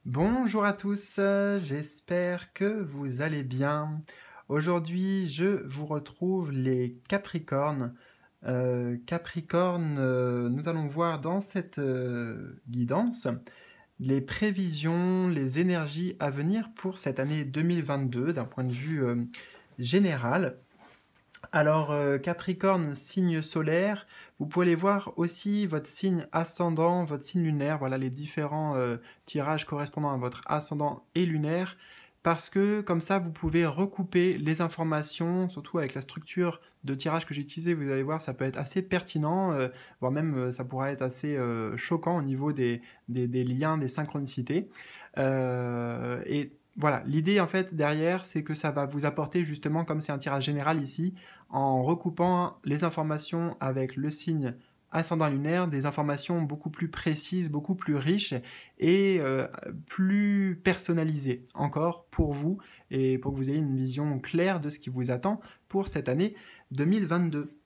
Bonjour à tous, j'espère que vous allez bien. Aujourd'hui, je vous retrouve les Capricornes. Capricorne, nous allons voir dans cette guidance les prévisions, les énergies à venir pour cette année 2022 d'un point de vue général. Alors, Capricorne, signe solaire, vous pouvez aller voir aussi votre signe ascendant, votre signe lunaire, voilà les différents tirages correspondant à votre ascendant et lunaire, parce que comme ça, vous pouvez recouper les informations, surtout avec la structure de tirage que j'ai utilisée, vous allez voir, ça peut être assez pertinent, voire même ça pourrait être assez choquant au niveau des liens, des synchronicités. Et voilà, l'idée en fait derrière, c'est que ça va vous apporter justement, comme c'est un tirage général ici, en recoupant les informations avec le signe ascendant lunaire, des informations beaucoup plus précises, beaucoup plus riches et plus personnalisées encore pour vous et pour que vous ayez une vision claire de ce qui vous attend pour cette année 2022.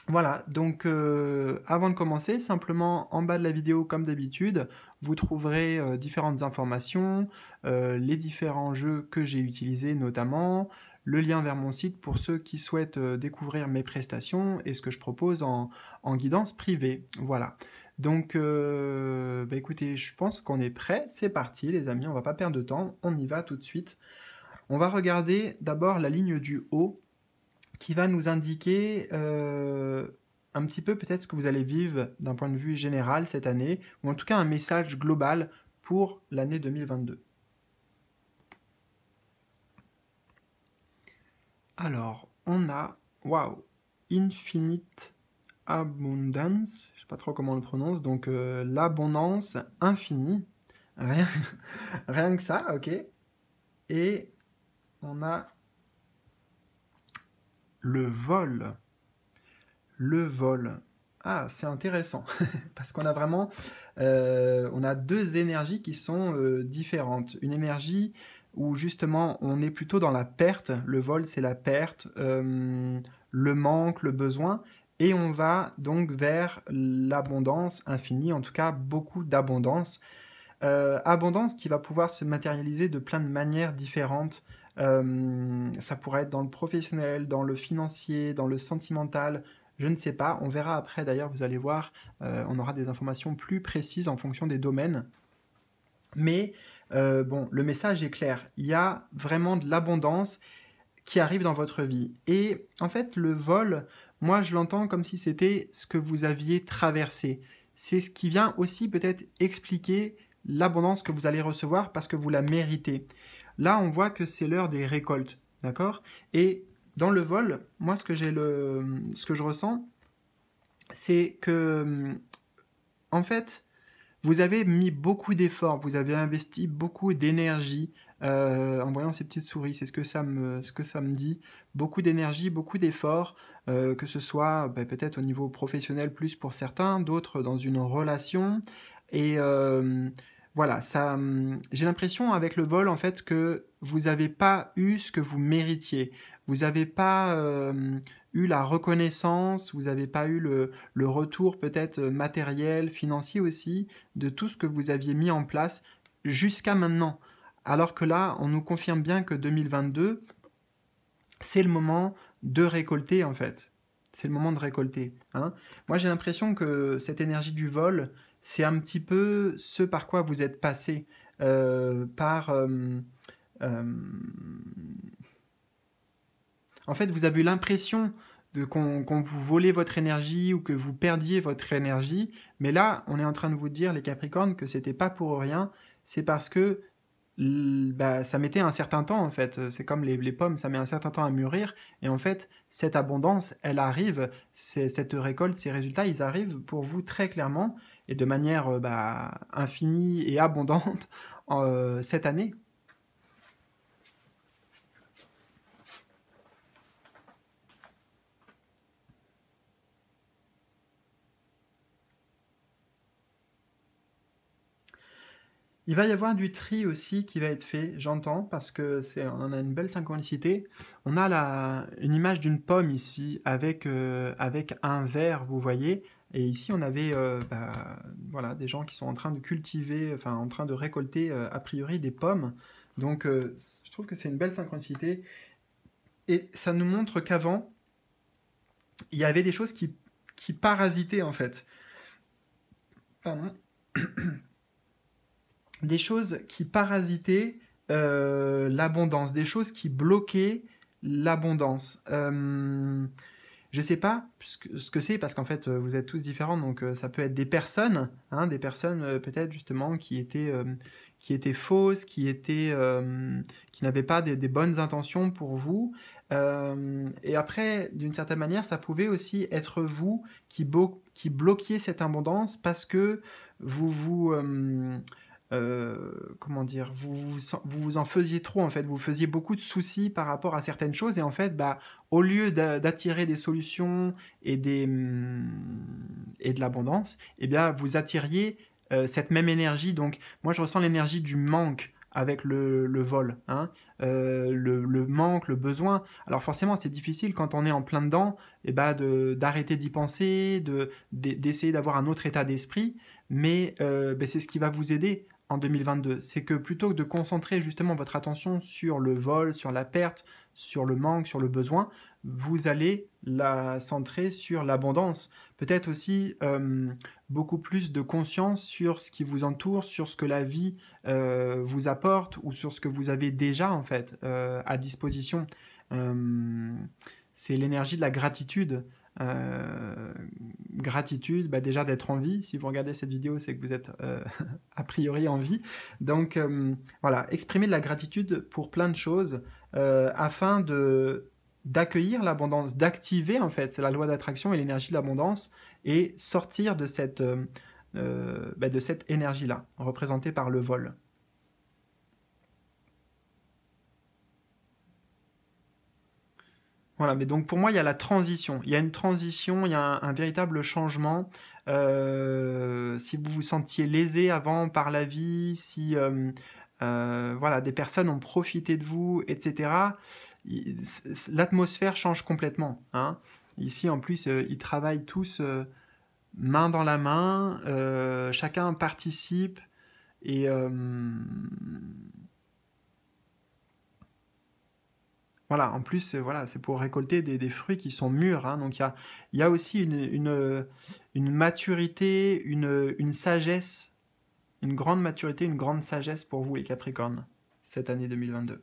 Voilà, donc avant de commencer, simplement en bas de la vidéo, comme d'habitude, vous trouverez différentes informations, les différents jeux que j'ai utilisés notamment, le lien vers mon site pour ceux qui souhaitent découvrir mes prestations et ce que je propose en guidance privée. Voilà, donc écoutez, je pense qu'on est prêt, c'est parti les amis, on va pas perdre de temps, on y va tout de suite. On va regarder d'abord la ligne du haut, qui va nous indiquer un petit peu peut-être ce que vous allez vivre d'un point de vue général cette année, ou en tout cas un message global pour l'année 2022. Alors, on a, waouh, Infinite Abundance, je sais pas trop comment on le prononce, donc l'abondance infinie, rien, rien que ça, ok. Et on a le vol. Le vol. Ah, c'est intéressant, parce qu'on a vraiment on a deux énergies qui sont différentes. Une énergie où justement on est plutôt dans la perte, le vol c'est la perte, le manque, le besoin, et on va donc vers l'abondance infinie, en tout cas beaucoup d'abondance. Abondance qui va pouvoir se matérialiser de plein de manières différentes. Ça pourrait être dans le professionnel, dans le financier, dans le sentimental, je ne sais pas. On verra après d'ailleurs, vous allez voir, on aura des informations plus précises en fonction des domaines. Mais bon, le message est clair. Il y a vraiment de l'abondance qui arrive dans votre vie. Et en fait, le vol, moi je l'entends comme si c'était ce que vous aviez traversé. C'est ce qui vient aussi peut-être expliquer l'abondance que vous allez recevoir parce que vous la méritez. Là, on voit que c'est l'heure des récoltes, d'accord? Et dans le vol, moi ce que ce que je ressens, c'est que en fait, vous avez mis beaucoup d'efforts, vous avez investi beaucoup d'énergie en voyant ces petites souris, c'est ce que ça me dit. Beaucoup d'énergie, beaucoup d'efforts, que ce soit peut-être au niveau professionnel plus pour certains, d'autres dans une relation. Et voilà, j'ai l'impression avec le vol en fait que vous n'avez pas eu ce que vous méritiez. Vous n'avez pas eu la reconnaissance, vous n'avez pas eu le retour peut-être matériel, financier aussi, de tout ce que vous aviez mis en place jusqu'à maintenant. Alors que là, on nous confirme bien que 2022, c'est le moment de récolter en fait. C'est le moment de récolter. Hein. Moi, j'ai l'impression que cette énergie du vol, c'est un petit peu ce par quoi vous êtes passé. Par... En fait, vous avez eu l'impression qu'on vous volait votre énergie ou que vous perdiez votre énergie, mais là, on est en train de vous dire, les Capricornes, que c'était pas pour rien, c'est parce que ça mettait un certain temps en fait. C'est comme les pommes, ça met un certain temps à mûrir. Et en fait, cette abondance, elle arrive, cette récolte, ces résultats, ils arrivent pour vous très clairement et de manière infinie et abondante cette année. Il va y avoir du tri aussi qui va être fait, j'entends, parce que on en a une belle synchronicité. On a une image d'une pomme ici avec un verre, vous voyez, Et ici, on avait voilà, des gens qui sont en train de cultiver, enfin en train de récolter a priori des pommes. Donc je trouve que c'est une belle synchronicité. Et ça nous montre qu'avant, il y avait des choses qui parasitaient en fait. Pardon. Des choses qui parasitaient l'abondance, des choses qui bloquaient l'abondance. Je sais pas ce que c'est parce qu'en fait vous êtes tous différents, donc ça peut être des personnes, hein, des personnes peut-être justement qui étaient fausses, qui n'avaient pas des bonnes intentions pour vous. Et après, d'une certaine manière, ça pouvait aussi être vous qui bloquiez cette abondance parce que vous comment dire, vous en faisiez trop en fait, vous faisiez beaucoup de soucis par rapport à certaines choses et en fait, au lieu d'attirer des solutions et de l'abondance, eh bien, vous attiriez cette même énergie. Donc, moi, je ressens l'énergie du manque avec le vol, hein, le manque, le besoin. Alors forcément, c'est difficile quand on est en plein dedans, et d'arrêter d'y penser, d'essayer d'avoir un autre état d'esprit, mais c'est ce qui va vous aider en 2022. C'est que plutôt que de concentrer justement votre attention sur le vol, sur la perte, sur le manque, sur le besoin, vous allez la centrer sur l'abondance. Peut-être aussi beaucoup plus de conscience sur ce qui vous entoure, sur ce que la vie vous apporte ou sur ce que vous avez déjà en fait à disposition. C'est l'énergie de la gratitude. Gratitude, déjà d'être en vie. Si vous regardez cette vidéo, c'est que vous êtes a priori en vie. Donc voilà, exprimer de la gratitude pour plein de choses afin d'accueillir l'abondance, d'activer en fait la loi d'attraction et l'énergie de l'abondance et sortir de cette énergie-là, représentée par le vol. Voilà, mais donc pour moi, il y a la transition. Il y a une transition, il y a un véritable changement. Si vous vous sentiez lésé avant par la vie, si voilà, des personnes ont profité de vous, etc., l'atmosphère change complètement, hein. Ici, en plus, ils travaillent tous main dans la main, chacun participe et voilà, en plus, voilà, c'est pour récolter des fruits qui sont mûrs, hein. Donc il y a aussi une maturité, une sagesse, une grande maturité, une grande sagesse pour vous, les Capricornes, cette année 2022.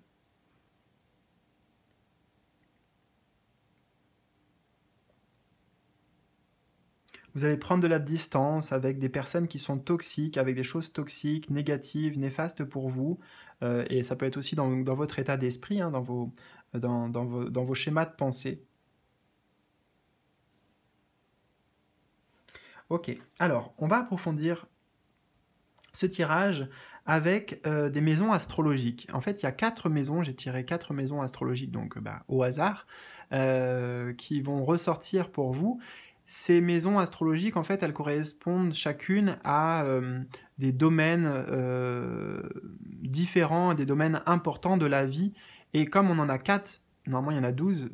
Vous allez prendre de la distance avec des personnes qui sont toxiques, avec des choses toxiques, négatives, néfastes pour vous. Et ça peut être aussi dans votre état d'esprit, hein, dans vos schémas de pensée. Ok, alors on va approfondir ce tirage avec des maisons astrologiques. En fait, il y a 4 maisons, j'ai tiré 4 maisons astrologiques, donc au hasard, qui vont ressortir pour vous. Ces maisons astrologiques, en fait, elles correspondent chacune à des domaines différents, des domaines importants de la vie. Et comme on en a 4, normalement il y en a 12,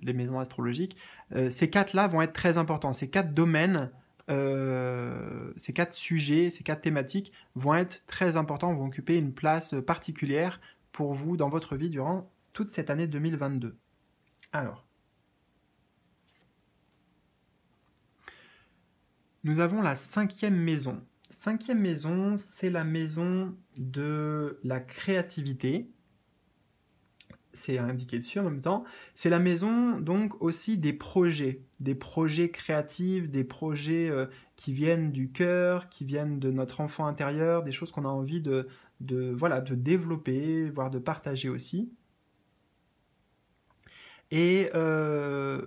les maisons astrologiques, ces 4-là vont être très importants. Ces 4 domaines, ces 4 sujets, ces 4 thématiques vont être très importants, vont occuper une place particulière pour vous dans votre vie durant toute cette année 2022. Alors, nous avons la 5e maison. 5e maison, c'est la maison de la créativité. C'est indiqué dessus en même temps. C'est la maison donc aussi des projets créatifs, des projets qui viennent du cœur, qui viennent de notre enfant intérieur, des choses qu'on a envie de développer, voire de partager aussi. Et à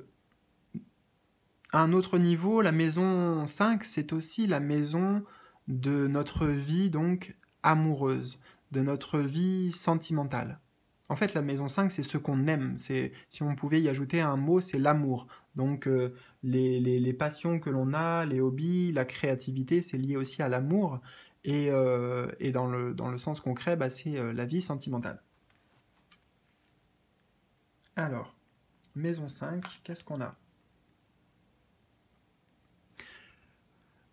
un autre niveau, la maison 5, c'est aussi la maison de notre vie donc amoureuse, de notre vie sentimentale. En fait, la maison 5, c'est ce qu'on aime. Si on pouvait y ajouter un mot, c'est l'amour. Donc, les passions que l'on a, les hobbies, la créativité, c'est lié aussi à l'amour. Et dans le sens concret, c'est la vie sentimentale. Alors, maison 5, qu'est-ce qu'on a ?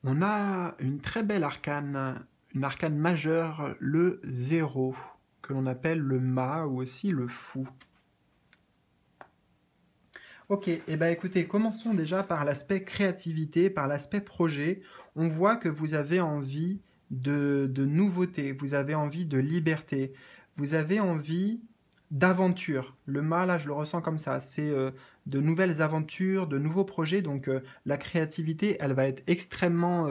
On a une très belle arcane, une arcane majeure, le 0, que l'on appelle le mât ou aussi le fou. Ok, et ben écoutez, commençons déjà par l'aspect créativité, par l'aspect projet. On voit que vous avez envie de nouveauté, vous avez envie de liberté, vous avez envie d'aventure. Le mât, là, je le ressens comme ça. C'est de nouvelles aventures, de nouveaux projets. Donc la créativité, elle va être extrêmement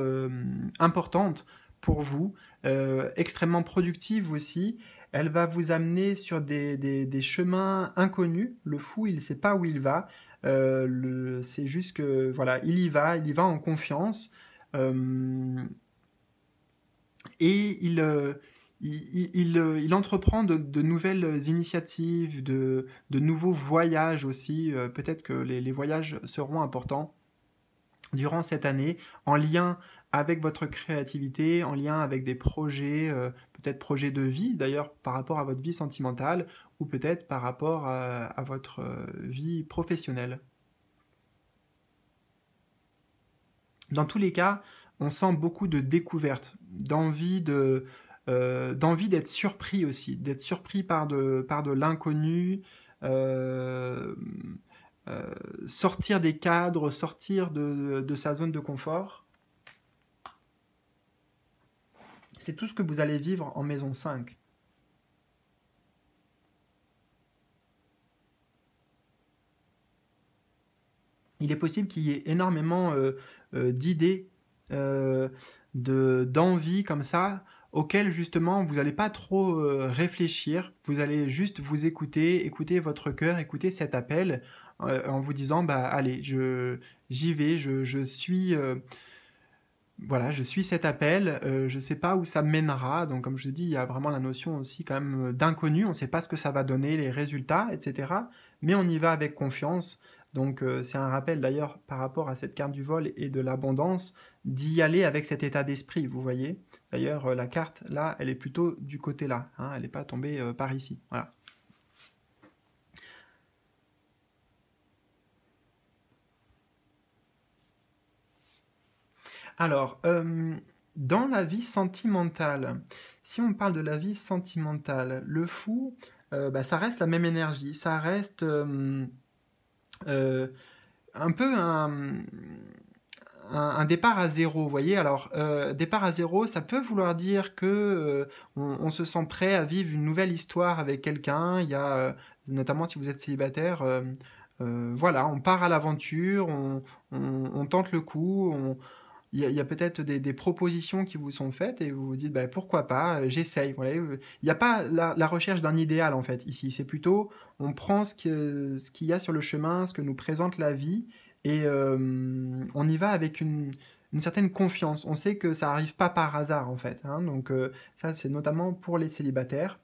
importante pour vous, extrêmement productive aussi. Elle va vous amener sur des chemins inconnus. Le fou, il ne sait pas où il va. C'est juste que voilà, il y va en confiance. Euh, et il entreprend de nouvelles initiatives, de nouveaux voyages aussi. Peut-être que les voyages seront importants durant cette année, en lien avec votre créativité, en lien avec des projets, peut-être projets de vie d'ailleurs par rapport à votre vie sentimentale, ou peut-être par rapport à votre vie professionnelle. Dans tous les cas, on sent beaucoup de découvertes, d'envie d'être surpris aussi, d'être surpris par de l'inconnu, euh, euh, sortir des cadres, sortir de sa zone de confort. C'est tout ce que vous allez vivre en maison 5. Il est possible qu'il y ait énormément d'idées, euh, d'envies comme ça, auxquelles justement vous n'allez pas trop réfléchir, vous allez juste vous écouter, écouter votre cœur, écouter cet appel en vous disant, bah allez, j'y vais, je suis... voilà, je suis cet appel, je ne sais pas où ça mènera, donc comme je dis, il y a vraiment la notion aussi quand même d'inconnu, on ne sait pas ce que ça va donner, les résultats, etc. Mais on y va avec confiance, donc c'est un rappel d'ailleurs par rapport à cette carte du vol et de l'abondance, d'y aller avec cet état d'esprit, vous voyez. D'ailleurs, la carte, là, elle est plutôt du côté là, hein, elle n'est pas tombée par ici, voilà. Alors, dans la vie sentimentale, si on parle de la vie sentimentale, le fou, bah, ça reste la même énergie, ça reste euh, un peu un départ à zéro, vous voyez. Alors, départ à zéro, ça peut vouloir dire que on se sent prêt à vivre une nouvelle histoire avec quelqu'un. Il y a, notamment si vous êtes célibataire, voilà, on part à l'aventure, on tente le coup, il y a peut-être des propositions qui vous sont faites et vous vous dites bah, pourquoi pas, j'essaye. Voilà. Il n'y a pas la recherche d'un idéal en fait ici, c'est plutôt on prend ce qu'il y a sur le chemin, ce que nous présente la vie et on y va avec une certaine confiance. On sait que ça n'arrive pas par hasard en fait, hein. Donc ça c'est notamment pour les célibataires.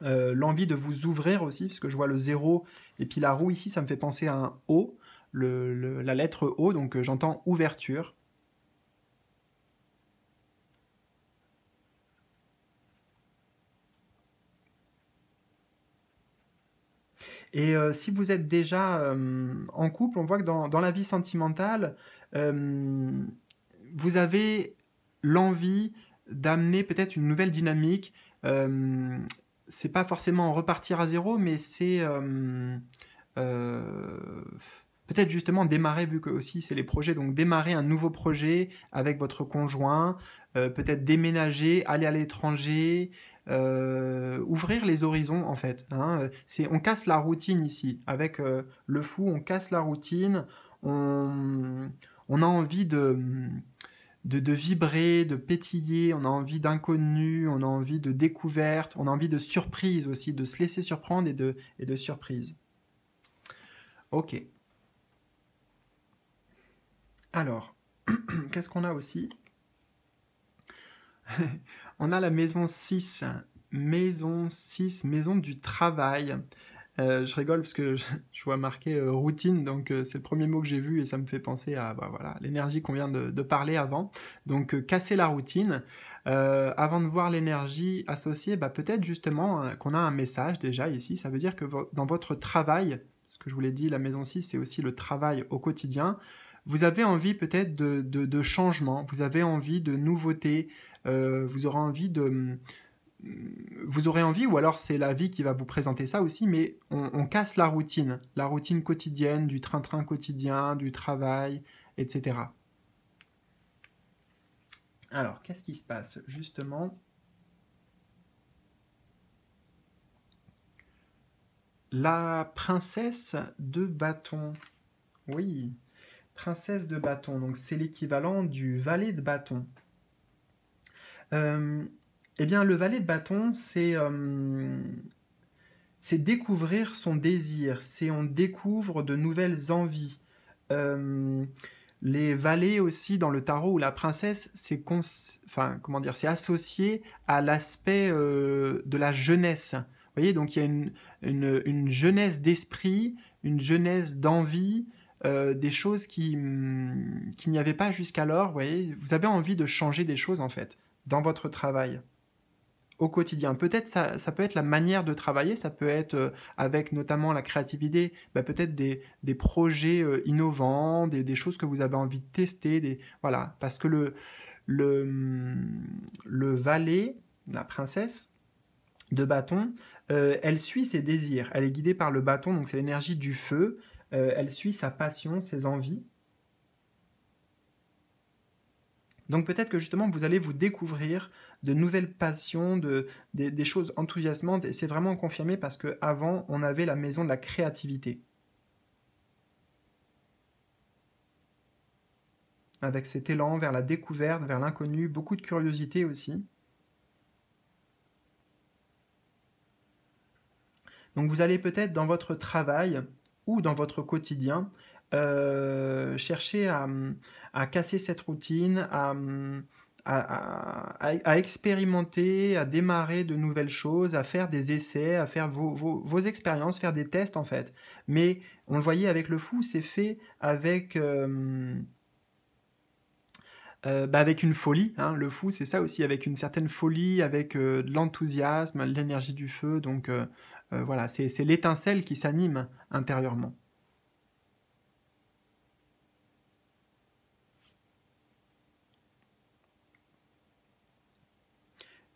L'envie de vous ouvrir aussi, parce que je vois le zéro et puis la roue ici, ça me fait penser à un O, la lettre O, donc j'entends ouverture. Et si vous êtes déjà en couple, on voit que dans la vie sentimentale, euh, vous avez l'envie d'amener peut-être une nouvelle dynamique. Euh, c'est pas forcément repartir à zéro, mais c'est euh, peut-être justement démarrer, vu que aussi c'est les projets, donc démarrer un nouveau projet avec votre conjoint, peut-être déménager, aller à l'étranger, ouvrir les horizons en fait, hein. On casse la routine ici. Avec le fou, on casse la routine, on, on a envie de vibrer, de pétiller, on a envie d'inconnu, on a envie de découverte, on a envie de surprise aussi, de se laisser surprendre et de surprise. Ok, alors, qu'est-ce qu'on a aussi? On a la maison 6, maison 6, maison du travail. Je rigole parce que je vois marqué routine, donc c'est le premier mot que j'ai vu et ça me fait penser à bah, voilà, l'énergie qu'on vient de parler avant. Donc casser la routine. Avant de voir l'énergie associée, bah, peut-être justement qu'on a un message déjà ici. Ça veut dire que dans votre travail, ce que je vous l'ai dit, la maison 6, c'est aussi le travail au quotidien. vous avez envie peut-être de changement, vous avez envie de nouveautés, vous aurez envie de... Vous aurez envie, ou alors c'est la vie qui va vous présenter ça aussi, mais on casse la routine quotidienne, du train-train quotidien, du travail, etc. Alors, qu'est-ce qui se passe? Justement, la princesse de bâton. Oui, princesse de bâton, donc c'est l'équivalent du valet de bâton. Eh bien, le valet de bâton, c'est découvrir son désir, c'est on découvre de nouvelles envies. Les valets aussi dans le tarot ou la princesse, enfin, comment dire, c'est associé à l'aspect de la jeunesse. Vous voyez, donc il y a une jeunesse d'esprit, une jeunesse d'envie, des choses qu'il n'y avait pas jusqu'alors. Vous voyez, vous avez envie de changer des choses en fait dans votre travail au quotidien. Peut-être ça peut être la manière de travailler, ça peut être avec notamment la créativité, peut-être des projets innovants, des choses que vous avez envie de tester, voilà, parce que le valet, la princesse de bâton, elle suit ses désirs, elle est guidée par le bâton, donc c'est l'énergie du feu, elle suit sa passion, ses envies. Donc peut-être que justement vous allez vous découvrir de nouvelles passions, des choses enthousiasmantes, et c'est vraiment confirmé parce qu'avant on avait la maison de la créativité. Avec cet élan vers la découverte, vers l'inconnu, beaucoup de curiosité aussi. Donc vous allez peut-être dans votre travail ou dans votre quotidien chercher à casser cette routine, à expérimenter, à démarrer de nouvelles choses, à faire des essais, à faire vos expériences, faire des tests en fait. Mais on le voyait avec le fou, c'est fait avec... avec une folie, hein. Le fou c'est ça aussi, avec une certaine folie, avec de l'enthousiasme, l'énergie du feu, donc voilà, c'est l'étincelle qui s'anime intérieurement.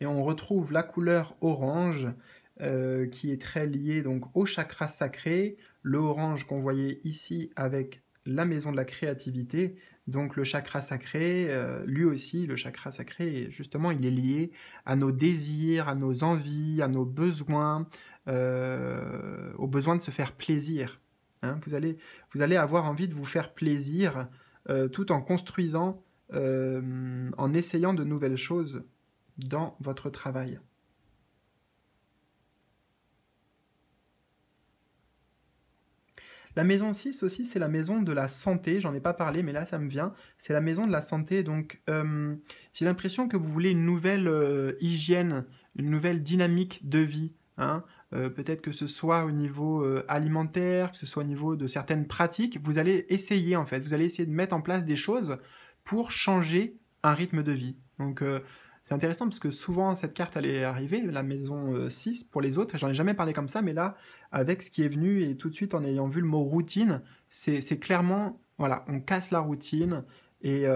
Et on retrouve la couleur orange qui est très liée donc au chakra sacré, le orange qu'on voyait ici avec la maison de la créativité, donc le chakra sacré, lui aussi, le chakra sacré, justement, il est lié à nos désirs, à nos envies, à nos besoins, au besoin de se faire plaisir. Hein, vous allez avoir envie de vous faire plaisir tout en construisant, en essayant de nouvelles choses dans votre travail. La maison 6 aussi, c'est la maison de la santé, j'en ai pas parlé, mais là ça me vient, c'est la maison de la santé, donc j'ai l'impression que vous voulez une nouvelle hygiène, une nouvelle dynamique de vie, hein. Peut-être que ce soit au niveau alimentaire, que ce soit au niveau de certaines pratiques, vous allez essayer en fait, vous allez essayer de mettre en place des choses pour changer un rythme de vie. Donc c'est intéressant parce que souvent cette carte elle est arrivée, la maison 6 pour les autres, j'en ai jamais parlé comme ça, mais là, avec ce qui est venu et tout de suite en ayant vu le mot routine, c'est clairement, voilà, on casse la routine et, et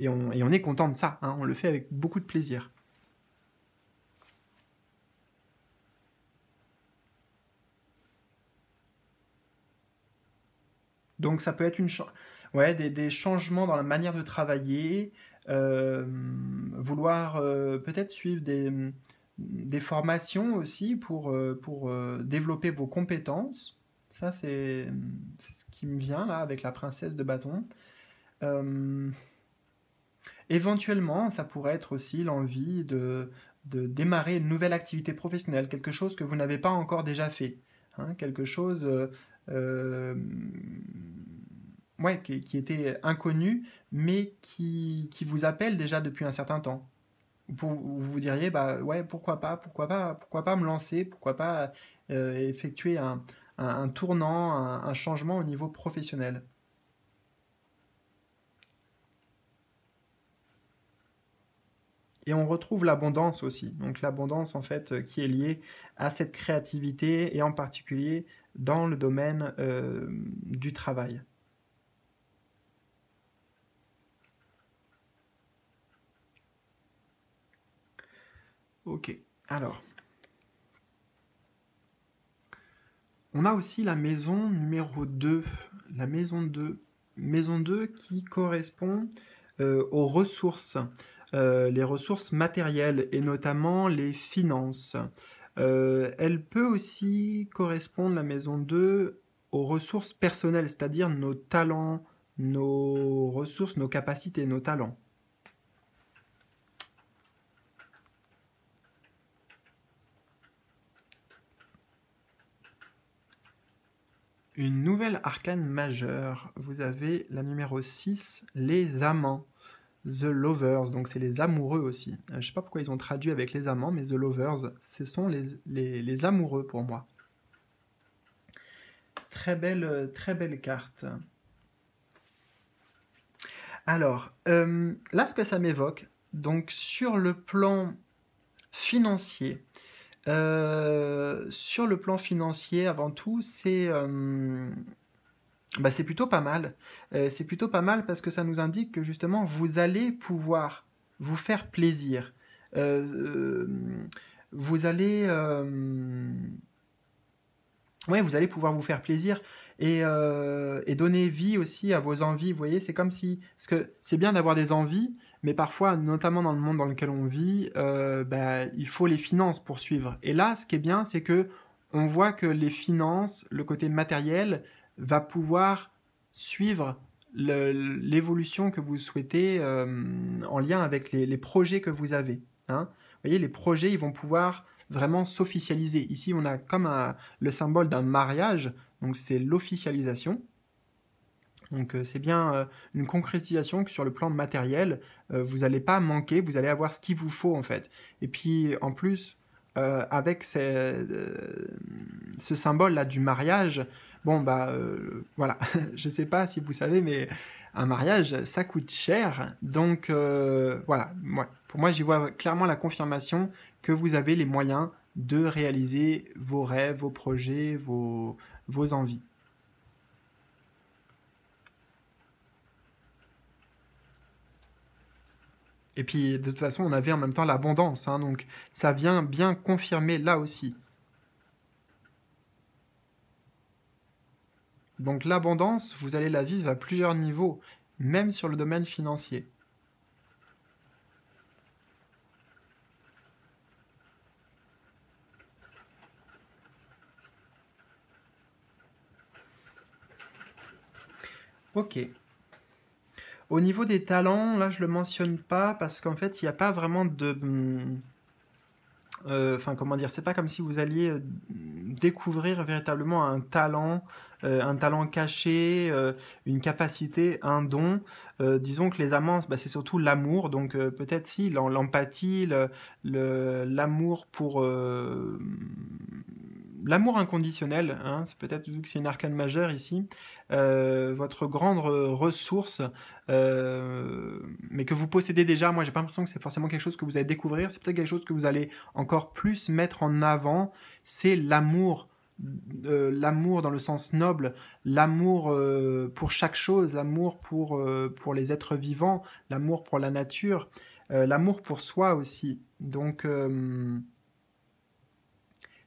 on est content de ça, hein, on le fait avec beaucoup de plaisir. Donc ça peut être ouais, des changements dans la manière de travailler, euh, vouloir peut-être suivre des formations aussi pour développer vos compétences. Ça, c'est ce qui me vient là avec la princesse de bâton. Euh, Éventuellement, ça pourrait être aussi l'envie de démarrer une nouvelle activité professionnelle, quelque chose que vous n'avez pas encore déjà fait, hein, quelque chose ouais, qui était inconnu, mais qui vous appelle déjà depuis un certain temps. Vous vous diriez, bah ouais, pourquoi pas me lancer, pourquoi pas effectuer un tournant, un changement au niveau professionnel. Et on retrouve l'abondance aussi. Donc l'abondance, en fait, qui est liée à cette créativité, et en particulier dans le domaine du travail. Ok, alors, on a aussi la maison numéro 2, la maison 2. Maison 2 qui correspond aux ressources, les ressources matérielles et notamment les finances. Elle peut aussi correspondre, la maison 2, aux ressources personnelles, c'est-à-dire nos talents, nos ressources, nos capacités, nos talents. Une nouvelle arcane majeure. Vous avez la numéro 6, les amants. The Lovers, donc c'est les amoureux aussi. Je ne sais pas pourquoi ils ont traduit avec les amants, mais The Lovers, ce sont les amoureux pour moi. Très belle carte. Alors, là, ce que ça m'évoque, donc sur le plan financier, avant tout, c'est plutôt pas mal. C'est plutôt pas mal parce que ça nous indique que justement, vous allez pouvoir vous faire plaisir. Euh, vous allez... Ouais, vous allez pouvoir vous faire plaisir et donner vie aussi à vos envies. Vous voyez, c'est comme si... Parce que c'est bien d'avoir des envies, mais parfois, notamment dans le monde dans lequel on vit, il faut les finances pour suivre. Et là, ce qui est bien, c'est que on voit que les finances, le côté matériel, va pouvoir suivre l'évolution que vous souhaitez en lien avec les projets que vous avez. Hein. Vous voyez, les projets, ils vont pouvoir vraiment s'officialiser. Ici, on a comme le symbole d'un mariage, donc c'est l'officialisation. Donc c'est bien une concrétisation que sur le plan matériel, vous n'allez pas manquer, vous allez avoir ce qu'il vous faut en fait. Et puis en plus, avec ce symbole-là du mariage, voilà, je ne sais pas si vous savez, mais un mariage, ça coûte cher. Donc voilà, pour moi, j'y vois clairement la confirmation que vous avez les moyens de réaliser vos rêves, vos projets, vos envies. Et puis, de toute façon, on avait en même temps l'abondance, hein, donc ça vient bien confirmer là aussi. Donc l'abondance, vous allez la vivre à plusieurs niveaux, même sur le domaine financier. Ok. Au niveau des talents, là je le mentionne pas parce qu'en fait il n'y a pas vraiment de... comment dire, c'est pas comme si vous alliez découvrir véritablement un talent caché, une capacité, un don. Disons que les amants, c'est surtout l'amour, donc peut-être si l'empathie, l'amour pour l'amour inconditionnel, hein, c'est peut-être vu que c'est une arcane majeure ici, votre grande ressource, mais que vous possédez déjà. Moi, j'ai pas l'impression que c'est forcément quelque chose que vous allez découvrir. C'est peut-être quelque chose que vous allez encore plus mettre en avant. C'est l'amour. L'amour dans le sens noble, l'amour pour chaque chose, l'amour pour les êtres vivants, l'amour pour la nature, l'amour pour soi aussi. Donc,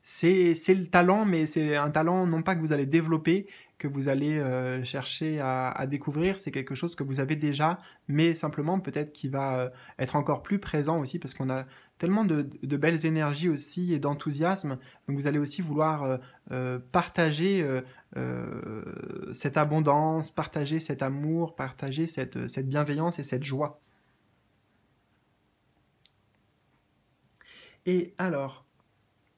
c'est le talent, mais c'est un talent non pas que vous allez développer, que vous allez chercher à découvrir, c'est quelque chose que vous avez déjà, mais simplement peut-être qui va être encore plus présent aussi, parce qu'on a tellement de belles énergies aussi et d'enthousiasme, donc vous allez aussi vouloir partager cette abondance, partager cet amour, partager cette bienveillance et cette joie. Et alors,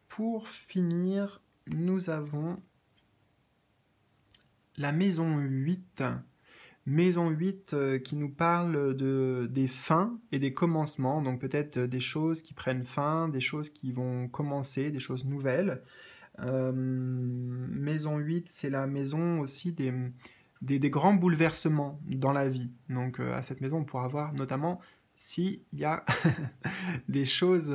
pour finir, nous avons la maison 8. Maison 8 qui nous parle des fins et des commencements, donc peut-être des choses qui prennent fin, des choses qui vont commencer, des choses nouvelles. Maison 8, c'est la maison aussi des grands bouleversements dans la vie. Donc à cette maison, on pourra voir notamment s'il y a des choses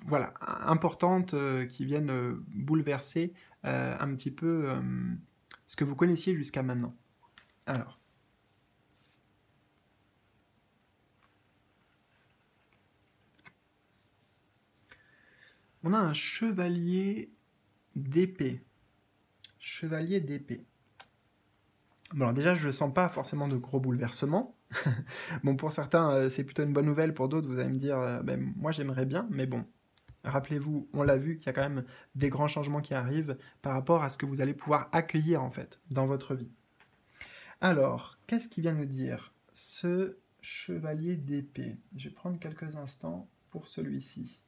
voilà, importantes qui viennent bouleverser un petit peu ce que vous connaissiez jusqu'à maintenant. Alors, on a un chevalier d'épée. Chevalier d'épée. Bon, alors déjà, je ne sens pas forcément de gros bouleversements. Bon, pour certains, c'est plutôt une bonne nouvelle. Pour d'autres, vous allez me dire, ben, moi j'aimerais bien, mais bon, rappelez-vous, on l'a vu qu'il y a quand même des grands changements qui arrivent par rapport à ce que vous allez pouvoir accueillir en fait dans votre vie. Alors, qu'est-ce qu'il vient nous dire ce chevalier d'épée? Je vais prendre quelques instants pour celui-ci.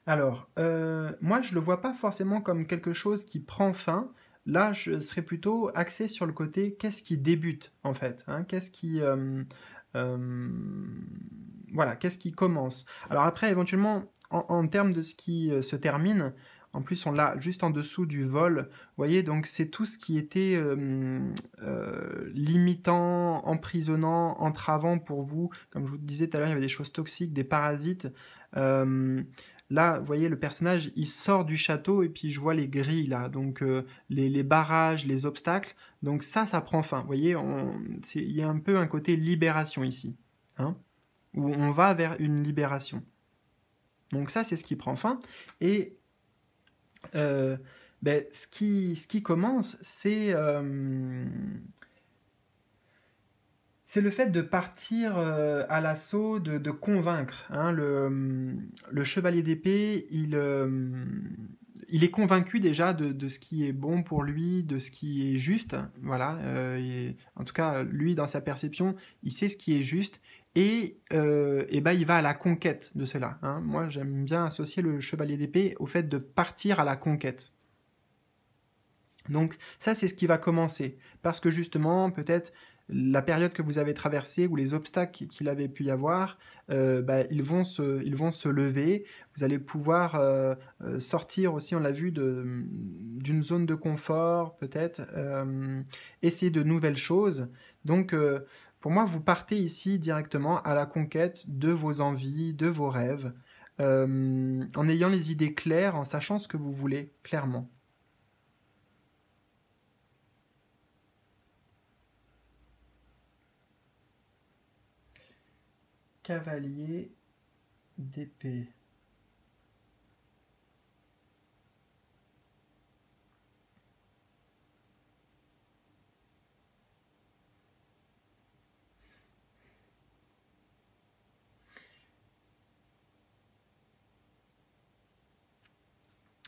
Alors, moi, je ne le vois pas forcément comme quelque chose qui prend fin. Là, je serais plutôt axé sur le côté qu'est-ce qui débute, en fait, hein, qu'est-ce qui, euh, voilà, qu'est-ce qui commence. Alors après, éventuellement, en termes de ce qui se termine, en plus, on l'a juste en dessous du vol. Vous voyez, donc c'est tout ce qui était limitant, emprisonnant, entravant pour vous. Comme je vous disais tout à l'heure, il y avait des choses toxiques, des parasites. Euh, Là, vous voyez, le personnage, il sort du château et puis je vois les grilles là, donc les barrages, les obstacles. Donc ça prend fin. Vous voyez, il y a un peu un côté libération ici, hein, où on va vers une libération. Donc ça, c'est ce qui prend fin. Et ben, ce qui commence, c'est le fait de partir à l'assaut, de convaincre, hein. Le chevalier d'épée, il est convaincu déjà de ce qui est bon pour lui, de ce qui est juste. Voilà. En tout cas, lui, dans sa perception, il sait ce qui est juste. Et ben, il va à la conquête de cela, hein. Moi, j'aime bien associer le chevalier d'épée au fait de partir à la conquête. Donc ça, c'est ce qui va commencer. Parce que justement, peut-être la période que vous avez traversée ou les obstacles qu'il avait pu y avoir, bah, ils vont se lever. Vous allez pouvoir sortir aussi, on l'a vu, d'une zone de confort, peut-être, essayer de nouvelles choses. Donc, pour moi, vous partez ici directement à la conquête de vos envies, de vos rêves, en ayant les idées claires, en sachant ce que vous voulez clairement. Cavalier d'épée.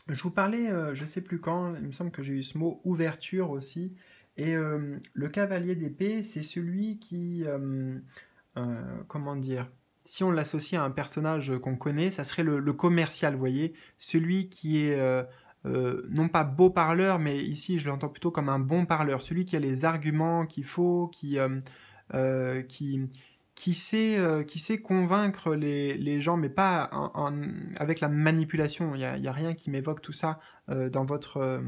Je vous parlais, je ne sais plus quand, il me semble que j'ai eu ce mot ouverture aussi. Et le cavalier d'épée, c'est celui qui, comment dire, si on l'associe à un personnage qu'on connaît, ça serait le commercial, vous voyez, celui qui est non pas beau parleur, mais ici je l'entends plutôt comme un bon parleur, celui qui a les arguments qu'il faut, euh, qui, qui sait convaincre gens, mais pas avec la manipulation. Il y a rien qui m'évoque tout ça dans votre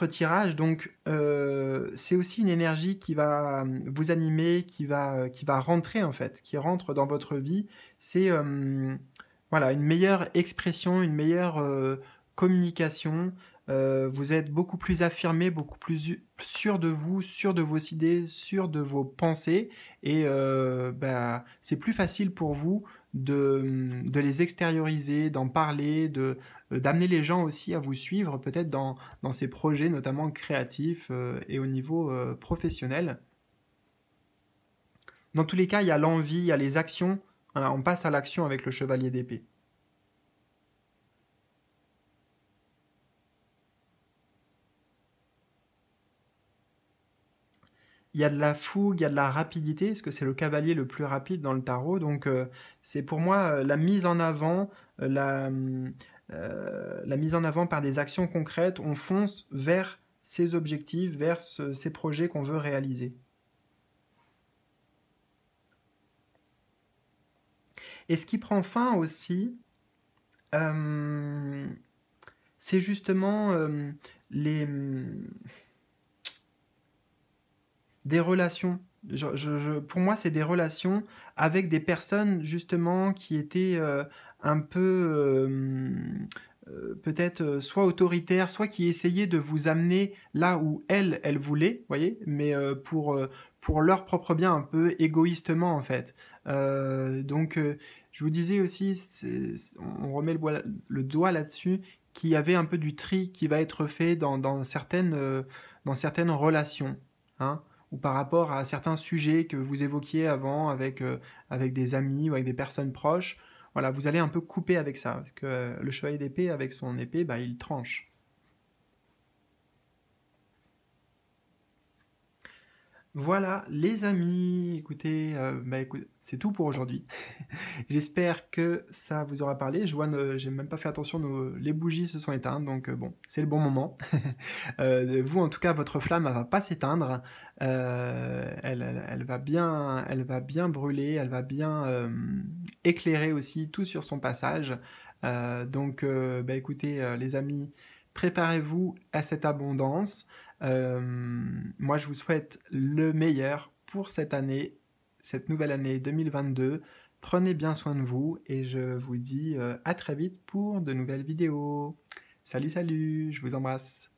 tirage. Donc, c'est aussi une énergie qui va vous animer, qui va rentrer en fait, qui rentre dans votre vie. C'est voilà, une meilleure expression, une meilleure communication. Vous êtes beaucoup plus affirmé, beaucoup plus sûr de vous, sûr de vos idées, sûr de vos pensées. Et bah, c'est plus facile pour vous de les extérioriser, d'en parler, d'amener les gens aussi à vous suivre, peut-être dans ces projets, notamment créatifs et au niveau professionnel. Dans tous les cas, il y a l'envie, il y a les actions. Voilà, on passe à l'action avec le chevalier d'épée. Il y a de la fougue, il y a de la rapidité, parce que c'est le cavalier le plus rapide dans le tarot. Donc, c'est pour moi la mise en avant, la mise en avant par des actions concrètes. On fonce vers ces objectifs, vers ces projets qu'on veut réaliser. Et ce qui prend fin aussi, euh, c'est justement les, des relations. Pour moi, c'est des relations avec des personnes justement qui étaient un peu peut-être soit autoritaires, soit qui essayaient de vous amener là où elles voulaient, voyez, mais pour leur propre bien, un peu égoïstement en fait. Donc, je vous disais aussi, on remet le doigt là-dessus, qu'il y avait un peu du tri qui va être fait dans certaines relations. Hein, ou par rapport à certains sujets que vous évoquiez avant avec des amis ou avec des personnes proches. Voilà, vous allez un peu couper avec ça, parce que le chevalier d'épée, avec son épée, bah, il tranche. Voilà, les amis, écoutez, c'est tout pour aujourd'hui. J'espère que ça vous aura parlé. Je vois, j'ai même pas fait attention, les bougies se sont éteintes, donc bon, c'est le bon moment. Vous, en tout cas, votre flamme, elle va pas s'éteindre. Elle va bien brûler, elle va bien éclairer aussi tout sur son passage. Donc, écoutez, les amis, préparez-vous à cette abondance. Moi, je vous souhaite le meilleur pour cette année, cette nouvelle année 2022. Prenez bien soin de vous et je vous dis à très vite pour de nouvelles vidéos. Salut, salut, je vous embrasse.